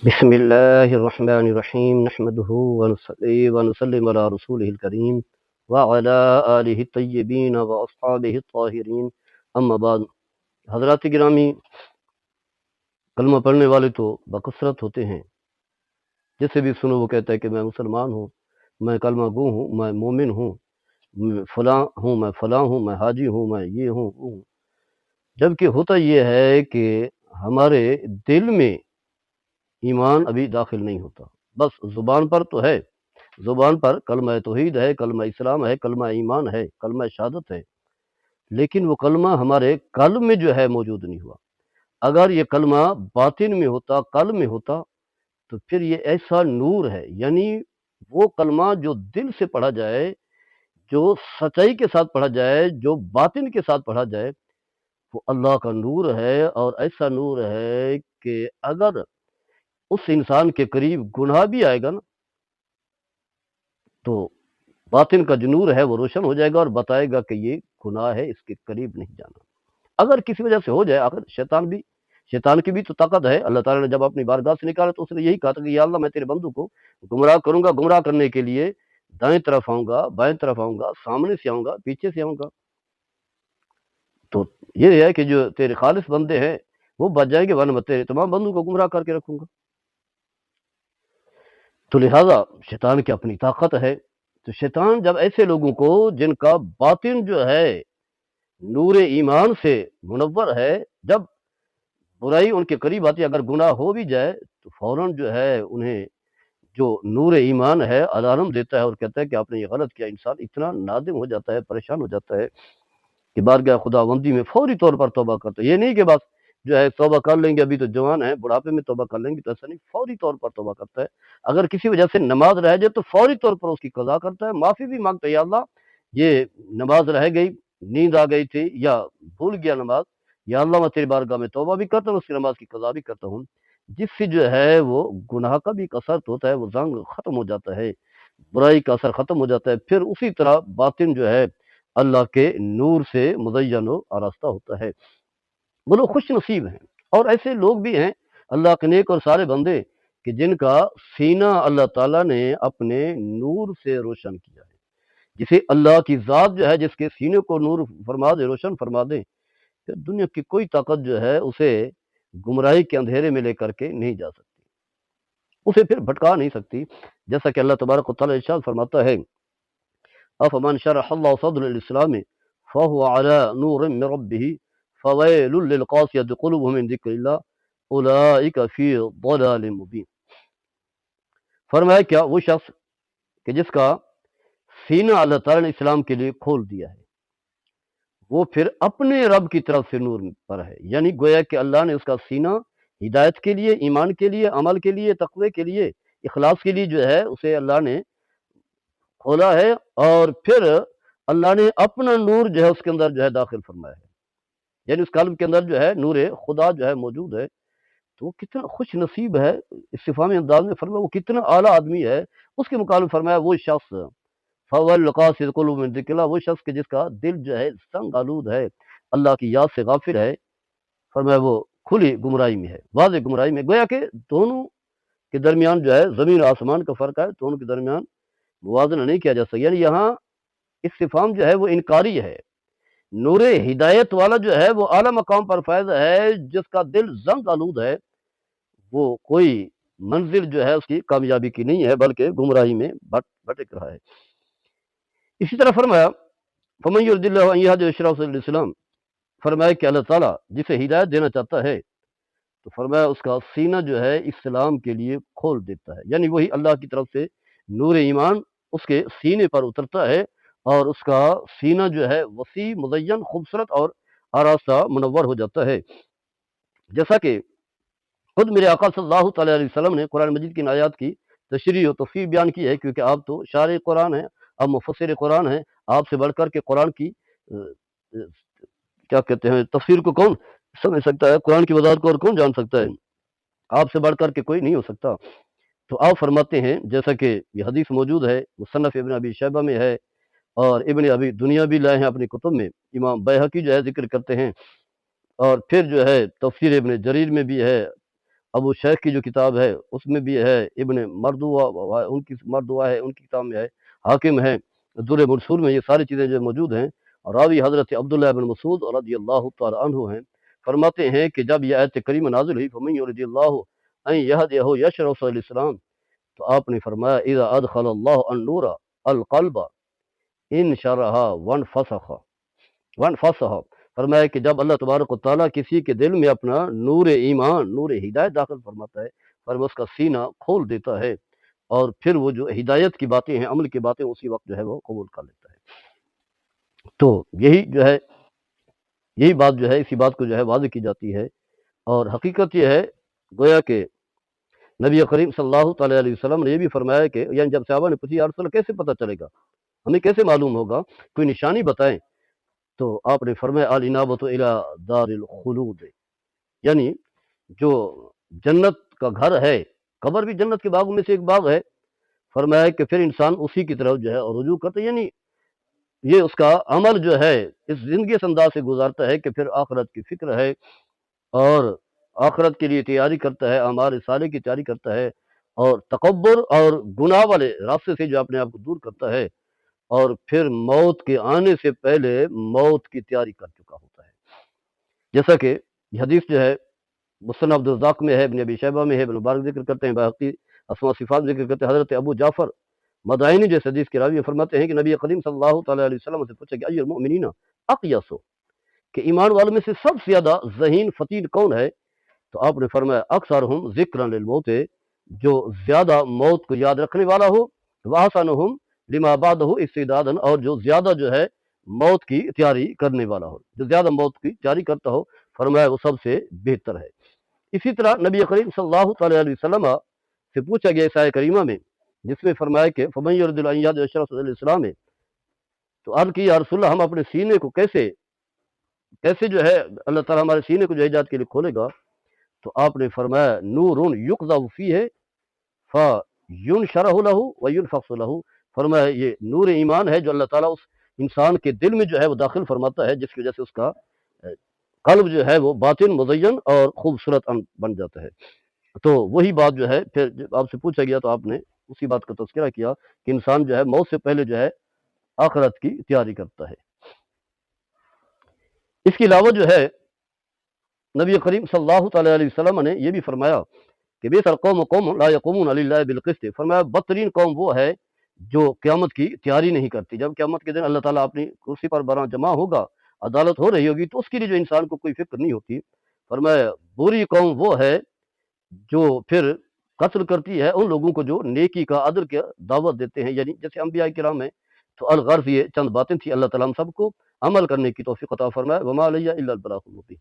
بسم اللہ الرحمن الرحیم نحمده ونصلي ونسلم على رسوله الکریم وعلى آلہ الطیبین واصحابہ الطاہرین اما بعد۔ حضرات گرامی، کلمہ پڑھنے والے تو بکثرت ہوتے ہیں، جسے بھی سنو وہ کہتا ہے کہ میں مسلمان ہوں، میں کلمہ گو ہوں، میں مومن ہوں، میں فلاں ہوں، میں فلاں ہوں، میں حاجی ہوں، میں یہ ہوں وہ ہوں۔ جبکہ ہوتا یہ ہے کہ ہمارے دل میں ایمان ابھی داخل نہیں ہوتا، بس زبان پر تو ہے، زبان پر کلمہ توحید ہے، کلمہ اسلام ہے، کلمہ ایمان ہے، کلمہ شہادت ہے، لیکن وہ کلمہ ہمارے قلب میں جو ہے موجود نہیں ہوا۔ اگر یہ کلمہ باطن میں ہوتا، قلب میں ہوتا، تو پھر یہ ایسا نور ہے، یعنی وہ کلمہ جو دل سے پڑھا جائے، جو سچائی کے ساتھ پڑھا جائے، جو باطن کے ساتھ پڑھا جائے، وہ اللہ کا نور ہے، اور ایسا نور ہے کہ اگر اس انسان کے قریب گناہ بھی آئے گا نا، تو باطن کا جو نور ہے وہ روشن ہو جائے گا اور بتائے گا کہ یہ گناہ ہے، اس کے قریب نہیں جانا۔ اگر کسی وجہ سے ہو جائے، آخر شیطان کی بھی تو طاقت ہے۔ اللہ تعالیٰ نے جب اپنی بارگاہ سے نکالا تو اس نے یہی کہا تھا کہ یا اللہ، میں تیرے بندو کو گمراہ کروں گا، گمراہ کرنے کے لیے دائیں طرف آؤں گا، بائیں طرف آؤں گا، سامنے سے آؤں گا، پیچھے سے آؤں گا۔ تو یہ ہے کہ جو تیرے خالص بندے ہیں وہ بچ جائیں گے، ورنہ میں تیرے تمام بندوں کو گمراہ کر کے رکھوں گا۔ تو لہٰذا شیطان کی اپنی طاقت ہے۔ تو شیطان جب ایسے لوگوں کو جن کا باطن جو ہے نور ایمان سے منور ہے، جب برائی ان کے قریب آتی ہے، اگر گناہ ہو بھی جائے تو فوراً جو ہے انہیں جو نور ایمان ہے الارم دیتا ہے اور کہتا ہے کہ آپ نے یہ غلط کیا۔ انسان اتنا نادم ہو جاتا ہے، پریشان ہو جاتا ہے کہ بارگاہ خداوندی میں فوری طور پر توبہ کرتا ہے۔ یہ نہیں کہ بس جو ہے توبہ کر لیں گے، ابھی تو جوان ہے، بڑھاپے میں توبہ کر لیں گے، تو ایسا نہیں، فوری طور پر توبہ کرتا ہے۔ اگر کسی وجہ سے نماز رہ جائے تو فوری طور پر اس کی قضا کرتا ہے، معافی بھی مانگتا ہے، یا اللہ یہ نماز رہ گئی، نیند آ گئی تھی یا بھول گیا نماز، یا اللہ میں تیری بارگاہ میں توبہ بھی کرتا ہوں، اس کی نماز کی قضا بھی کرتا ہوں، جس سے جو ہے وہ گناہ کا بھی ایک اثر ہوتا ہے، وہ زنگ ختم ہو جاتا ہے، برائی کا اثر ختم ہو جاتا ہے، پھر اسی طرح باطن جو ہے اللہ کے نور سے مزین و آراستہ ہوتا ہے۔ وہ لوگ خوش نصیب ہیں، اور ایسے لوگ بھی ہیں اللہ کے نیک اور سارے بندے کہ جن کا سینہ اللہ تعالیٰ نے اپنے نور سے روشن کیا ہے۔ جسے اللہ کی ذات جو ہے جس کے سینے کو نور فرما دے، روشن فرما دے، پھر دنیا کی کوئی طاقت جو ہے اسے گمراہی کے اندھیرے میں لے کر کے نہیں جا سکتی، اسے پھر بھٹکا نہیں سکتی۔ جیسا کہ اللہ تبارک و تعالیٰ ارشاد فرماتا ہے، افمن شرح اللہ صدر الاسلام فهو على نور من ربه فويل للقاسية قلوبهم من ذکر اللہ اولئک فی ضلال مبین۔ فرمایا کیا وہ شخص کہ جس کا سینہ اللہ تعالیٰ نے اسلام کے لیے کھول دیا ہے، وہ پھر اپنے رب کی طرف سے نور پر ہے، یعنی گویا کہ اللہ نے اس کا سینہ ہدایت کے لیے، ایمان کے لیے، عمل کے لیے، تقوی کے لیے، اخلاص کے لیے جو ہے اسے اللہ نے کھولا ہے، اور پھر اللہ نے اپنا نور جو ہے اس کے اندر جو ہے داخل فرمایا ہے، یعنی اس قلب کے اندر جو ہے نور خدا جو ہے موجود ہے۔ تو وہ کتنا خوش نصیب ہے، استفہامی انداز میں فرمایا وہ کتنا اعلیٰ آدمی ہے۔ اس کے مقابلے فرمایا وہ شخص فَوَيْلٌ لِّلْقَاسِيَةِ قُلُوبُهُم مِّن ذِكْرِ اللَّهِ، وہ شخص کہ جس کا دل جو ہے سنگ آلود ہے، اللہ کی یاد سے غافل ہے، فرمایا وہ کھلی گمراہی میں ہے، واضح گمراہی میں۔ گویا کہ دونوں کے درمیان جو ہے زمین و آسمان کا فرق ہے، دونوں کے درمیان موازنہ نہیں کیا جا سکتا، یعنی یہاں استفہام جو ہے وہ انکاری ہے۔ نور ہدایت والا جو ہے وہ اعلیٰ مقام پر فائز ہے، جس کا دل زنگ آلود ہے، وہ کوئی منزل جو ہے اس کی کامیابی کی نہیں ہے، بلکہ گمراہی میں بھٹک رہا ہے۔ اسی طرح فرمایا فَمَن يُرِدِ اللَّهُ أَن يَهْدِيَهُ يَشْرَحْ صَدْرَهُ لِلْإِسْلَامِ، فرمایا کہ اللہ تعالیٰ جسے ہدایت دینا چاہتا ہے تو فرمایا اس کا سینہ جو ہے اسلام کے لیے کھول دیتا ہے، یعنی وہی اللہ کی طرف سے نور ایمان اس کے سینے پر اترتا ہے، اور اس کا سینہ جو ہے وسیع، مزین، خوبصورت اور آراستہ منور ہو جاتا ہے۔ جیسا کہ خود میرے آقا صلی اللہ تعالیٰ علیہ وسلم نے قرآن مجید کی ان آیات کی تشریح و تفسیر بیان کی ہے، کیونکہ آپ تو شارح قرآن ہیں، آپ مفسر قرآن ہیں، آپ سے بڑھ کر کے قرآن کی کیا کہتے ہیں تفسیر کو کون سمجھ سکتا ہے، قرآن کی وضاحت کو اور کون جان سکتا ہے، آپ سے بڑھ کر کے کوئی نہیں ہو سکتا۔ تو آپ فرماتے ہیں، جیسا کہ یہ حدیث موجود ہے، مصنف ابن ابی شیبہ میں ہے، اور ابن ابی دنیا بھی لائے ہیں اپنی کتب میں، امام بیہقی جو ہے ذکر کرتے ہیں، اور پھر جو ہے تفسیر ابن جریر میں بھی ہے، ابو شیخ کی جو کتاب ہے اس میں بھی ہے، ابن مردوا ان کی مردوا ہے، ان کی کتاب میں ہے، حاکم ہے، در منصور میں یہ ساری چیزیں جو موجود ہیں۔ اور راوی حضرت عبداللہ بن مسعود رضی اللہ تعالی عنہ ہیں، فرماتے ہیں کہ جب یہ آیت کریمہ نازل ہوئی فَمَن يُرِدِ اللَّهُ أَن يَهْدِيَهُ يَشْرَحْ صَدْرَهُ لِلْإِسْلَامِ، تو آپ نے فرمایا اذا ادخل اللہ النور القلب انشرح وانفسح، فرمایا کہ جب اللہ تبارک و تعالیٰ کسی کے دل میں اپنا نور ایمان، نور ہدایت داخل فرماتا ہے، فرمایا اس کا سینہ کھول دیتا ہے، اور پھر وہ جو ہدایت کی باتیں ہیں، عمل کی باتیں اسی وقت جو ہے وہ قبول کر لیتا ہے۔ تو یہی جو ہے، یہی بات جو ہے، اسی بات کو جو ہے واضح کی جاتی ہے۔ اور حقیقت یہ ہے گویا کہ نبی کریم صلی اللہ تعالیٰ علیہ وسلم نے یہ بھی فرمایا کہ یعنی جب صحابہ نے پوچھی یا رسول اللہ کیسے پتہ چلے گا، ہمیں کیسے معلوم ہوگا، کوئی نشانی بتائیں، تو آپ نے فرمایا الانابۃ الی دار الخلود، یعنی جو جنت کا گھر ہے، قبر بھی جنت کے باغوں میں سے ایک باغ ہے، فرمایا کہ پھر انسان اسی کی طرف جو ہے رجوع کرتا ہے، یعنی یہ اس کا عمل جو ہے اس زندگی اس انداز سے گزارتا ہے کہ پھر آخرت کی فکر ہے، اور آخرت کے لیے تیاری کرتا ہے، اعمال صالح کی تیاری کرتا ہے، اور تکبر اور گناہ والے راستے سے جو اپنے آپ کو دور کرتا ہے، اور پھر موت کے آنے سے پہلے موت کی تیاری کر چکا ہوتا ہے۔ جیسا کہ یہ حدیث جو ہے مسند عبدالرزاق میں ہے، ابن ابی شیبہ میں ہے، ابن مبارک ذکر کرتے ہیں، باقی اسماء صفات ذکر کرتے ہیں، حضرت ابو جعفر مدائنی جیسے حدیث کے راوی فرماتے ہیں کہ نبی کریم صلی اللہ تعالیٰ علیہ وسلم سے پوچھا کہ ای المؤمنین اقیس، کہ ایمان والوں میں سے سب سے زیادہ ذہین فتیل کون ہے؟ تو آپ نے فرمایا اکثرہم ذکرا للموت، جو زیادہ موت کو یاد رکھنے والا ہو، واحسنہم لما بعدہ استعدادا، اور جو زیادہ جو ہے موت کی تیاری کرنے والا ہو، جو زیادہ موت کی تیاری کرتا ہو، فرمایا وہ سب سے بہتر ہے۔ اسی طرح نبی کریم صلی اللہ تعالیٰ علیہ وسلم سے پوچھا گیا اس آیہ کریمہ میں، جس میں فرمایا کہ فَمَن يُرِدِ أَن يَهْدِيَهُ يَشْرَحْ صَدْرَهُ لِلْإِسْلَامِ، تو عرض کی یا رسول اللہ ہم اپنے سینے کو کیسے جو ہے اللہ تعالیٰ ہمارے سینے کو جو ہدایت کے لیے کھولے گا؟ تو آپ نے فرمایا نور یقذف فیہ فینشرح لہ وینفخ لہ، فرمایا یہ نور ایمان ہے جو اللہ تعالیٰ اس انسان کے دل میں جو ہے وہ داخل فرماتا ہے، جس کی وجہ سے اس کا قلب جو ہے وہ باطن مزین اور خوبصورت بن جاتا ہے۔ تو وہی بات جو ہے پھر جب آپ سے پوچھا گیا تو آپ نے اسی بات کا تذکرہ کیا کہ انسان جو ہے موت سے پہلے جو ہے آخرت کی تیاری کرتا ہے۔ اس کے علاوہ جو ہے نبی کریم صلی اللہ تعالیٰ علیہ وسلم نے یہ بھی فرمایا کہ بیس القوم قوم لا یقومون للہ بالقسط، فرمایا بدترین قوم وہ ہے جو قیامت کی تیاری نہیں کرتی۔ جب قیامت کے دن اللہ تعالیٰ اپنی کرسی پر برآں جمع ہوگا، عدالت ہو رہی ہوگی، تو اس کے لیے جو انسان کو کوئی فکر نہیں ہوتی، فرمایا بری قوم وہ ہے جو پھر قتل کرتی ہے ان لوگوں کو جو نیکی کا عدل کی دعوت دیتے ہیں، یعنی جیسے انبیاء کرام ہیں۔ تو الغرض یہ چند باتیں تھی، اللہ تعالیٰ ہم سب کو عمل کرنے کی توفیق عطا فرمائے۔ وما علیہ الا البلاغ المبین۔